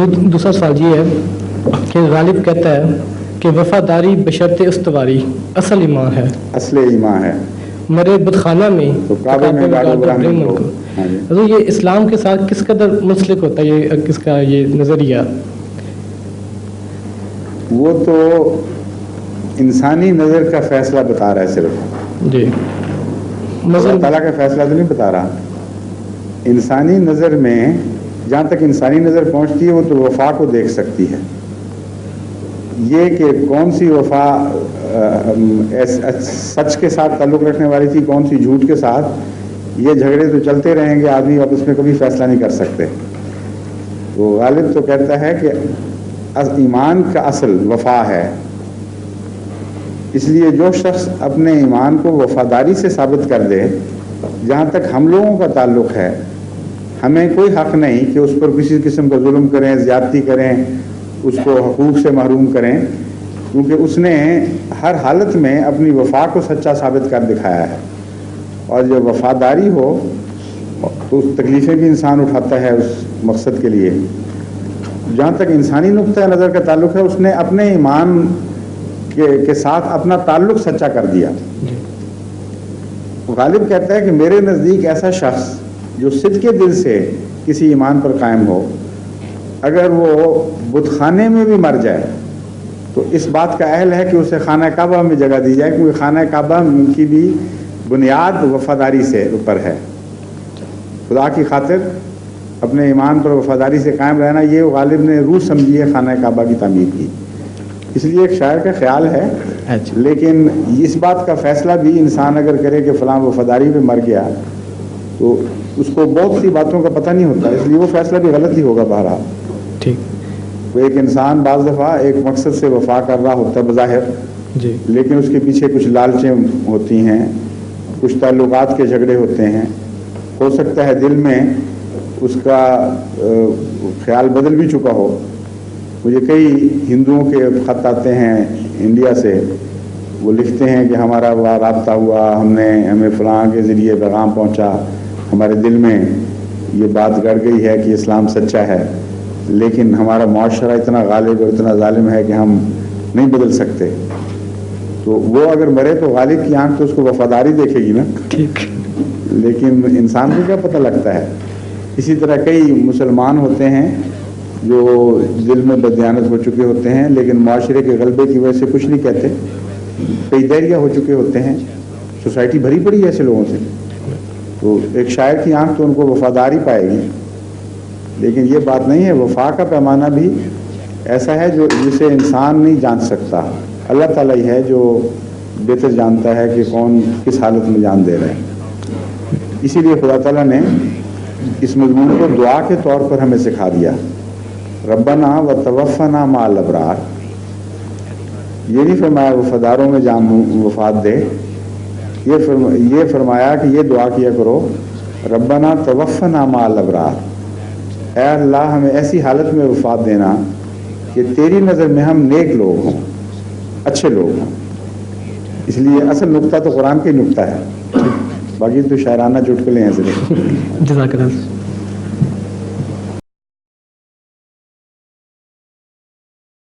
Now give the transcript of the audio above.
دوسرا سوال یہ ہے کہ غالب کہتا ہے کہ وفاداری بشرط استواری اصل ایمان ہے، اصل ایمان ہے، مرے بدخانہ میں تو کعبے میں گاڑو برہمن کو. حضور یہ اسلام کے ساتھ کس قدر منسلک ہوتا ہے یہ کس کا یہ نظریہ؟ وہ تو انسانی نظر کا فیصلہ بتا رہا ہے صرف، جی اللہ تعالیٰ کا فیصلہ تو نہیں بتا رہا. انسانی نظر میں جہاں تک انسانی نظر پہنچتی ہے وہ تو وفا کو دیکھ سکتی ہے. یہ کہ کون سی وفا سچ کے ساتھ تعلق رکھنے والی تھی، کون سی جھوٹ کے ساتھ، یہ جھگڑے تو چلتے رہیں گے، آدمی اب اس میں کبھی فیصلہ نہیں کر سکتے. تو غالب تو کہتا ہے کہ ایمان کا اصل وفا ہے. اس لیے جو شخص اپنے ایمان کو وفاداری سے ثابت کر دے، جہاں تک ہم لوگوں کا تعلق ہے ہمیں کوئی حق نہیں کہ اس پر کسی قسم کا ظلم کریں، زیادتی کریں، اس کو حقوق سے محروم کریں، کیونکہ اس نے ہر حالت میں اپنی وفا کو سچا ثابت کر دکھایا ہے. اور جب وفاداری ہو تو اس تکلیفیں بھی انسان اٹھاتا ہے اس مقصد کے لیے. جہاں تک انسانی نقطہ نظر کا تعلق ہے اس نے اپنے ایمان کے ساتھ اپنا تعلق سچا کر دیا. غالب کہتا ہے کہ میرے نزدیک ایسا شخص جو صدق دل سے کسی ایمان پر قائم ہو، اگر وہ بت خانے میں بھی مر جائے تو اس بات کا اہل ہے کہ اسے خانہ کعبہ میں جگہ دی جائے، کیونکہ خانہ کعبہ کی بھی بنیاد وفاداری سے اوپر ہے. خدا کی خاطر اپنے ایمان پر وفاداری سے قائم رہنا، یہ غالب نے روح سمجھی ہے خانہ کعبہ کی تعمیر کی. اس لیے ایک شاعر کا خیال ہے، لیکن اس بات کا فیصلہ بھی انسان اگر کرے کہ فلاں وفاداری پہ مر گیا تو اس کو بہت سی باتوں کا پتہ نہیں ہوتا، اس لیے وہ فیصلہ بھی غلط ہی ہوگا. بہرحال ٹھیک، وہ ایک انسان بعض دفعہ ایک مقصد سے وفا کر رہا ہوتا ہے بظاہر، جی، لیکن اس کے پیچھے کچھ لالچیں ہوتی ہیں، کچھ تعلقات کے جھگڑے ہوتے ہیں. ہو سکتا ہے دل میں اس کا خیال بدل بھی چکا ہو. مجھے کئی ہندوؤں کے خط آتے ہیں انڈیا سے، وہ لکھتے ہیں کہ ہمارا رابطہ ہوا، ہمیں فلاں کے ذریعے پیغام پہنچا، ہمارے دل میں یہ بات گڑ گئی ہے کہ اسلام سچا ہے، لیکن ہمارا معاشرہ اتنا غالب اور اتنا ظالم ہے کہ ہم نہیں بدل سکتے. تو وہ اگر مرے تو غالب کی آنکھ تو اس کو وفاداری دیکھے گی نا، ٹھیک، لیکن انسان کو کیا پتہ لگتا ہے. اسی طرح کئی مسلمان ہوتے ہیں جو دل میں بددیانت ہو چکے ہوتے ہیں لیکن معاشرے کے غلبے کی وجہ سے کچھ نہیں کہتے، کئی دہریہ ہو چکے ہوتے ہیں، سوسائٹی بھری پڑی ہے ایسے لوگوں سے. تو ایک شاعر کی آنکھ تو ان کو وفاداری پائے گی، لیکن یہ بات نہیں ہے. وفا کا پیمانہ بھی ایسا ہے جسے انسان نہیں جان سکتا، اللہ تعالیٰ ہی ہے جو بہتر جانتا ہے کہ کون کس حالت میں جان دے رہا ہے. اسی لیے خدا تعالیٰ نے اس مضمون کو دعا کے طور پر ہمیں سکھا دیا، ربنا وتوفنا مع الابرار. یہ نہیں فرمایا وفاداروں میں جان وفات دے، یہ فرمایا کہ یہ دعا کیا کرو، ربنا توفنا مع الابرار، اے اللہ ہمیں ایسی حالت میں وفات دینا کہ تیری نظر میں ہم نیک لوگ ہوں، اچھے لوگ ہوں. اس لیے اصل نقطہ تو قرآن کا ہی نقطہ ہے، باقی تو شاعرانہ چٹکلے ہیں صرف. جزاک اللہ.